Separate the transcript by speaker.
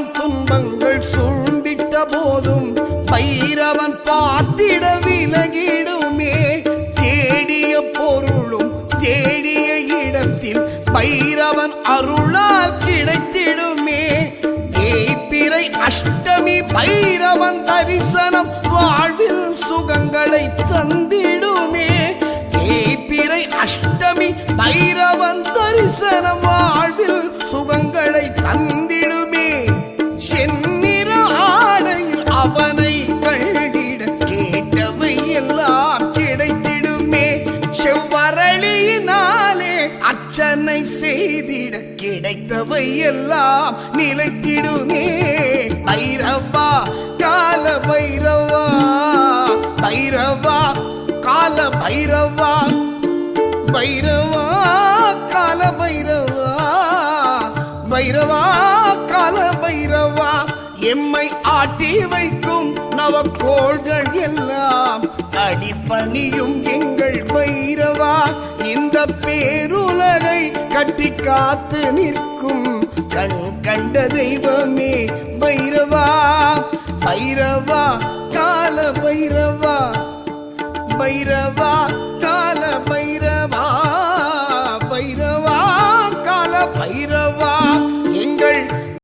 Speaker 1: ஆயிரம் துன்பங்கள் சூழ்ந்திட்ட போதும் பைரவன் பார்த்திட விலகிடுமே. தேடிய பொருளும் தேடிய இடத்தில் பைரவன் அருளால் கிடைத்திடுமே. தேய்பிறை அஷ்டமி பைரவன் தரிசனம் வாழ்வில் சுகங்களை தந்திடுமே. தேய்பிறை அஷ்டமி பைரவன் தரிசனம் வாழ்வில் சுகங்களை தந்திடுமே. செந்நிற ஆடையில் அவனை கண்டிட கேட்டவை எல்லாம் கிடைத்திடுமே. செவ்வரளியினாலே அர்ச்சனை செய்திட கிடைத்தவை எல்லாம் நிலைத்திடுமே. பைரவா கால பைரவா, பைரவா கால பைரவா, பைரவா கால பைரவா, பைரவா கால பைரவா. எம்மை ஆட்டி வைக்கும் நவக்கோள்கள் எல்லாம் அடிபணியும் எங்கள் பைரவா. இந்த பேருலகை கட்டி காத்து நிற்கும் கண் கண்ட தெய்வமே பைரவா. பைரவா கால பைரவா, பைரவா